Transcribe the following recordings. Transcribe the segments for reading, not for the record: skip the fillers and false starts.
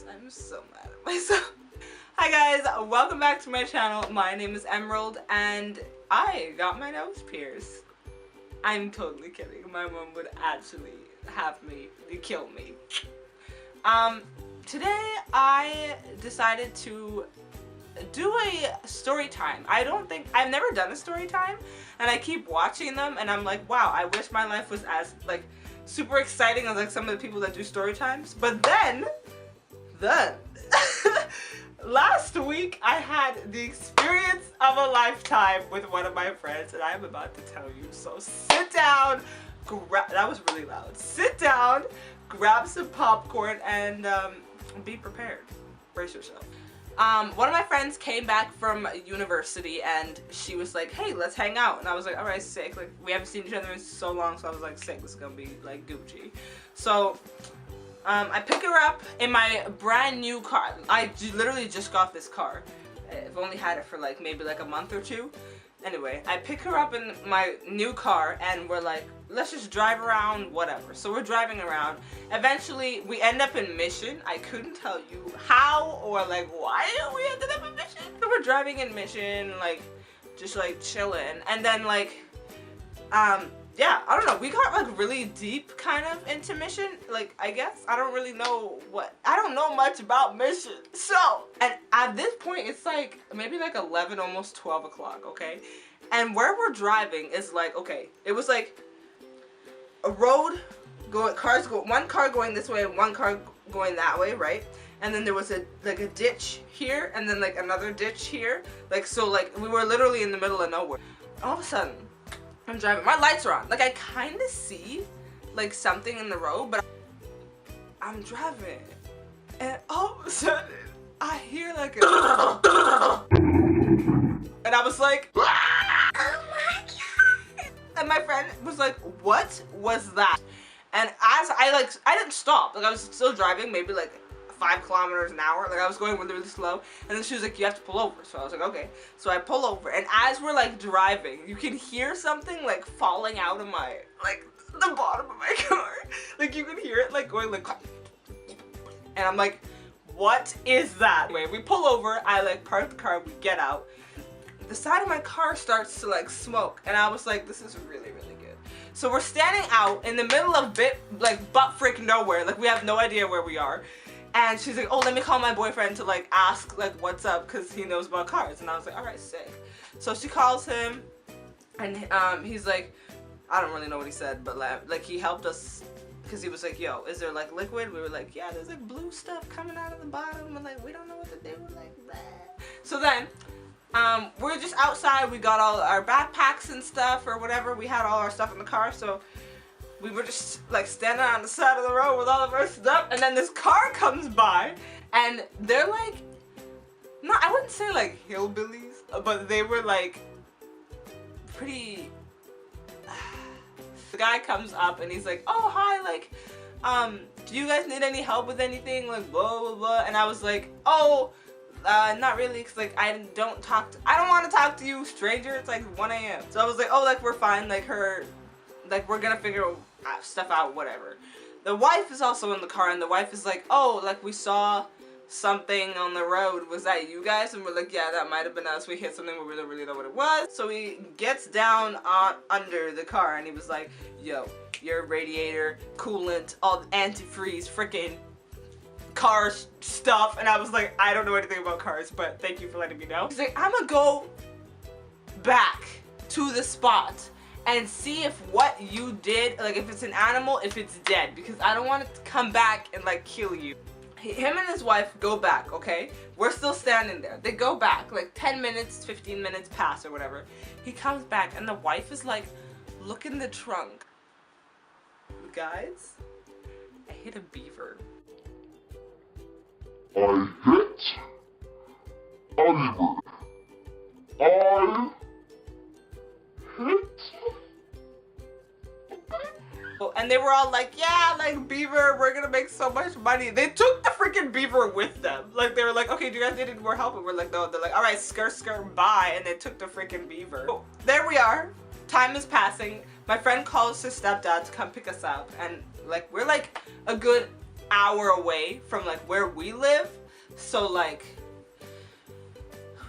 I'm so mad at myself. Hi guys, welcome back to my channel. My name is Emerald and I got my nose pierced. I'm totally kidding. My mom would actually have me kill me. Today I decided to do a story time. I've never done a story time, and I keep watching them and I'm like, wow, I wish my life was as like super exciting as like some of the people that do story times. But then last week I had the experience of a lifetime with one of my friends, and I'm about to tell you. So sit down, that was really loud. Sit down, grab some popcorn, and be prepared. Brace yourself. One of my friends came back from university and she was like, hey, let's hang out. And I was like, alright, sick. Like, we haven't seen each other in so long, so I was like, sick, this is gonna be like Gucci. So I pick her up in my brand new car. I literally just got this car. I've only had it for like maybe like a month or two. Anyway, I pick her up in my new car and we're like, let's just drive around, whatever. So we're driving around. Eventually, we end up in Mission. I couldn't tell you how or like why we ended up in Mission. So we're driving in Mission, like just like chilling. And then like, yeah, I don't know. We got like really deep kind of into Mission. Like, I guess, I don't really know I don't know much about Mission. So, and at this point, it's like maybe like 11, almost 12 o'clock, okay? And where we're driving is like, okay, it was like a road going, one car going this way and one car going that way, right? And then there was like a ditch here and then like another ditch here. Like, so like we were literally in the middle of nowhere. All of a sudden, I'm driving, my lights are on. Like, I kind of see like something in the road, but I'm driving and all of a sudden I hear like a and I was like, oh my god. And my friend was like, what was that? And as I didn't stop, like I was still driving, maybe like 5 kilometers an hour, like I was going really, really slow, and then she was like, you have to pull over. So I was like, okay. So I pull over, and as we're like driving, you can hear something like falling out of my, like the bottom of my car. Like you can hear it like going like, and I'm like, what is that? Anyway, we pull over, I like park the car, we get out. The side of my car starts to like smoke, and I was like, this is really, really good. So we're standing out in the middle of butt freak nowhere, like we have no idea where we are. And she's like, oh, let me call my boyfriend to like ask like what's up, because he knows about cars. And I was like, alright, sick. So she calls him and he's like, I don't really know what he said, but like he helped us, because he was like, yo, is there like liquid? We were like, yeah, there's like blue stuff coming out of the bottom, and like we don't know what to do. We're like, bleh. So then we're just outside, we got all our backpacks and stuff or whatever, we had all our stuff in the car, so we were just like standing on the side of the road with all of our stuff, and then this car comes by and they're like, no, I wouldn't say like hillbillies, but they were like pretty. The guy comes up and he's like, oh hi, like do you guys need any help with anything, like blah blah blah. And I was like, oh not really, because like I don't want to talk to you, stranger. It's like 1 a.m. So I was like, oh, like we're fine, like we're gonna figure stuff out, whatever. The wife is also in the car, and the wife is like, oh, like we saw something on the road, was that you guys? And we're like, yeah, that might have been us, we hit something, we don't really know what it was. So he gets down under the car and he was like, yo, your radiator, coolant, all the antifreeze, freaking car stuff. And I was like, I don't know anything about cars, but thank you for letting me know. He's like, I'm gonna go back to the spot and see if what you did, like if it's an animal, if it's dead, because I don't want it to come back and like kill you. Him and his wife go back, okay? We're still standing there. They go back, like 10 minutes, 15 minutes pass or whatever. He comes back and the wife is like, look in the trunk. Guys, I hit a beaver. I hit a beaver. I hit. And they were all like, yeah, like beaver, we're gonna make so much money. They took the freaking beaver with them. Like they were like, okay, do you guys need any more help? And we're like, no. They're like, all right, skirt, bye. And they took the freaking beaver. So, there we are. Time is passing. My friend calls his stepdad to come pick us up, and like we're like a good hour away from like where we live, so like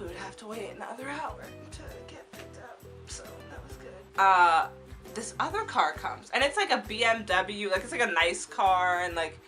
we would have to wait another hour to get picked up. So that was good. This other car comes, and it's like a BMW, like it's like a nice car, and like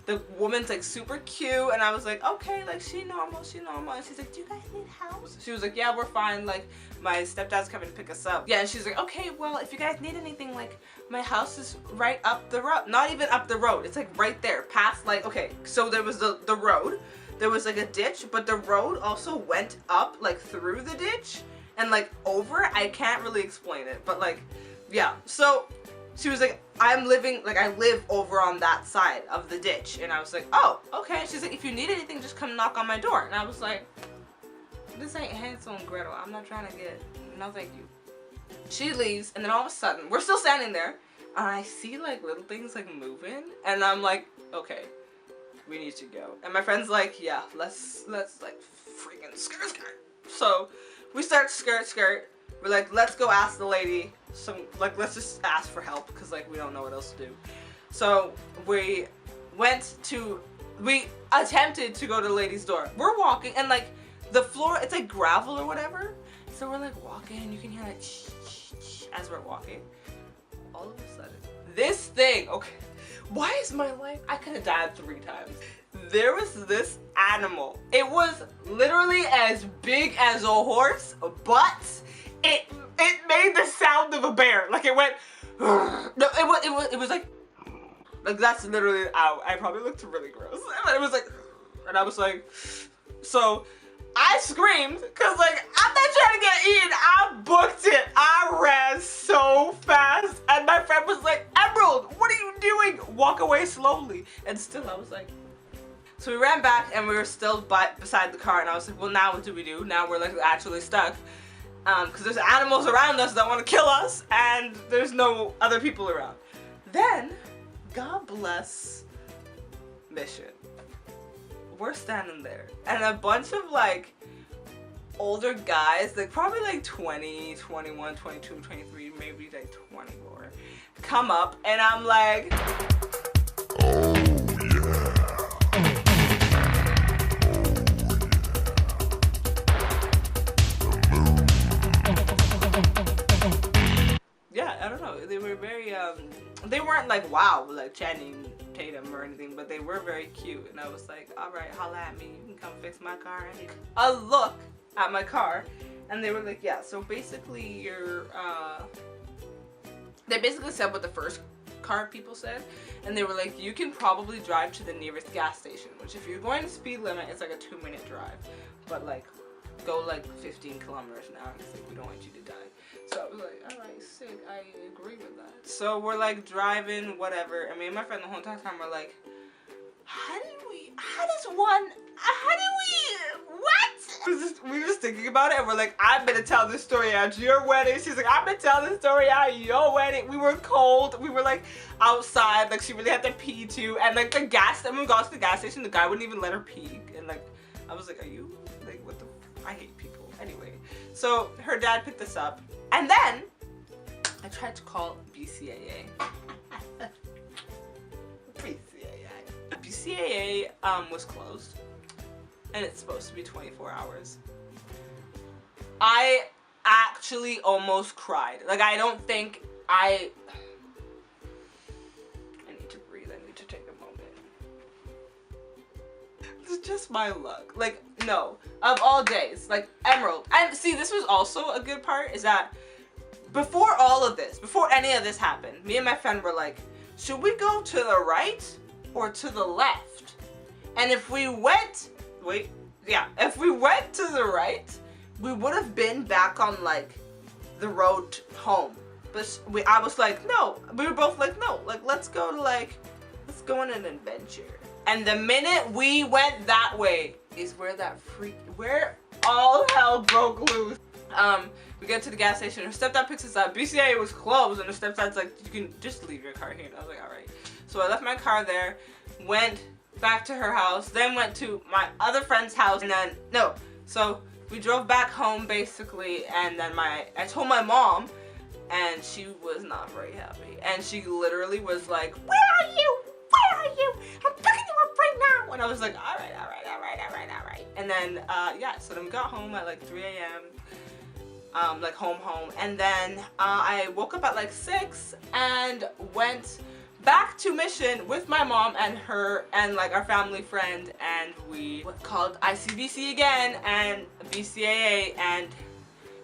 the woman's like super cute, and I was like, okay, like she normal, and she's like, do you guys need help? She was like, yeah, we're fine, like my stepdad's coming to pick us up. Yeah, and she's like, okay, well, if you guys need anything, like my house is right up the road. Not even up the road, it's like right there, past like, okay, so there was the road, there was like a ditch, but the road also went up like through the ditch and like over. I can't really explain it, but like, yeah, so she was like, I live over on that side of the ditch. And I was like, oh, okay. She's like, if you need anything, just come knock on my door. And I was like, this ain't Hansel and Gretel. I'm not trying to get, no thank you. She leaves, and then all of a sudden, we're still standing there, and I see like little things like moving, and I'm like, okay, we need to go. And my friend's like, yeah, let's like freaking skirt. So we start skirt. We're like, let's go ask the lady let's just ask for help, because like we don't know what else to do. So we attempted to go to the lady's door. We're walking, and like the floor, it's like gravel or whatever. So we're like walking, and you can hear like as we're walking. All of a sudden, this thing, okay, why is my life, I could have died 3 times. There was this animal. It was literally as big as a horse, but it made the sound of a bear. Like it went, no, it was like that's literally out. I probably looked really gross, but it was like, and I was like, so I screamed, cause like I'm not trying to get eaten. I booked it. I ran so fast, and my friend was like, Emerald, what are you doing? Walk away slowly. And still I was like, so we ran back, and we were still beside the car, and I was like, well, now what do we do? Now we're like actually stuck. Because there's animals around us that want to kill us, and there's no other people around. Then, God bless Mission. We're standing there, and a bunch of like older guys, like probably like 20, 21, 22, 23, maybe like 24, come up, and I'm like, I don't know, they were very, they weren't like, wow, like Channing Tatum or anything, but they were very cute, and I was like, alright, holla at me, you can come fix my car. And a look at my car, and they were like, yeah, so basically you're, they basically said what the first car people said, and they were like, you can probably drive to the nearest gas station, which if you're going to speed limit, it's like a 2-minute drive, but like, go like 15 kilometers an hour, because like, we don't want you to die. So I was like, alright, sick, I agree with that. So we're like driving, whatever, and me and my friend the whole entire time we're like, what? We were just thinking about it, and we're like, I'm gonna tell this story at your wedding. She's like, I'm gonna tell this story at your wedding. We were cold, we were like outside, like she really had to pee too, and like the gas, when we got to the gas station, the guy wouldn't even let her pee, and like, I was like, are you, like, what the, I hate people. Anyway, so her dad picked us up, and then I tried to call BCAA. BCAA was closed, and it's supposed to be 24 hours. I actually almost cried. Like, I don't think I need to breathe. I need to take a moment. It's just my luck. Like, no, of all days, like Emerald. And see, this was also a good part, is that before all of this, before any of this happened, me and my friend were like, should we go to the right or to the left? And if we went, if we went to the right, we would have been back on like the road home. But I was like, no. We were both like, no, like let's go on an adventure. And the minute we went that way is where all hell broke loose. We get to the gas station, her stepdad picks us up. BCA was closed, and her stepdad's like, you can just leave your car here. And I was like, alright. So I left my car there, went back to her house, then went to my other friend's house, and then, so we drove back home basically, and then I told my mom, and she was not very happy. And she literally was like, where are you? where are you? I'm picking you up right now. And I was like, all right. And then, yeah, so then we got home at like 3 a.m. Like home. And then I woke up at like 6 and went back to Mission with my mom and her and like our family friend, and we called ICBC again and BCAA and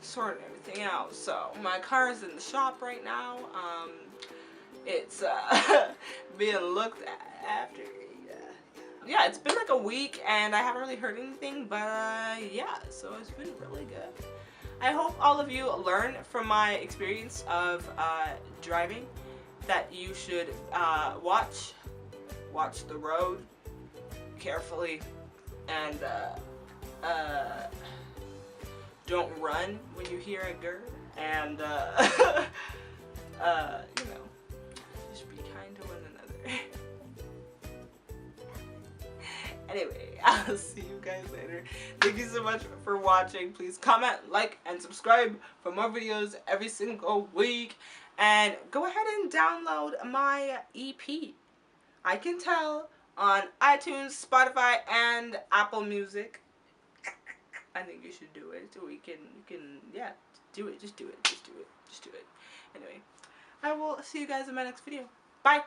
sorted everything out. So my car is in the shop right now. It's being looked after. Yeah, it's been like a week and I haven't really heard anything, but yeah, so it's been really good. I hope all of you learn from my experience of driving that you should watch the road carefully and don't run when you hear a grr, and you know, just be kind to one another. Anyway, I'll see you guys later. Thank you so much for watching. Please comment, like, and subscribe for more videos every single week. And go ahead and download my EP, I Can Tell, on iTunes, Spotify, and Apple Music. I think you should do it. So you can, yeah, do it. Just do it. Anyway, I will see you guys in my next video. Bye.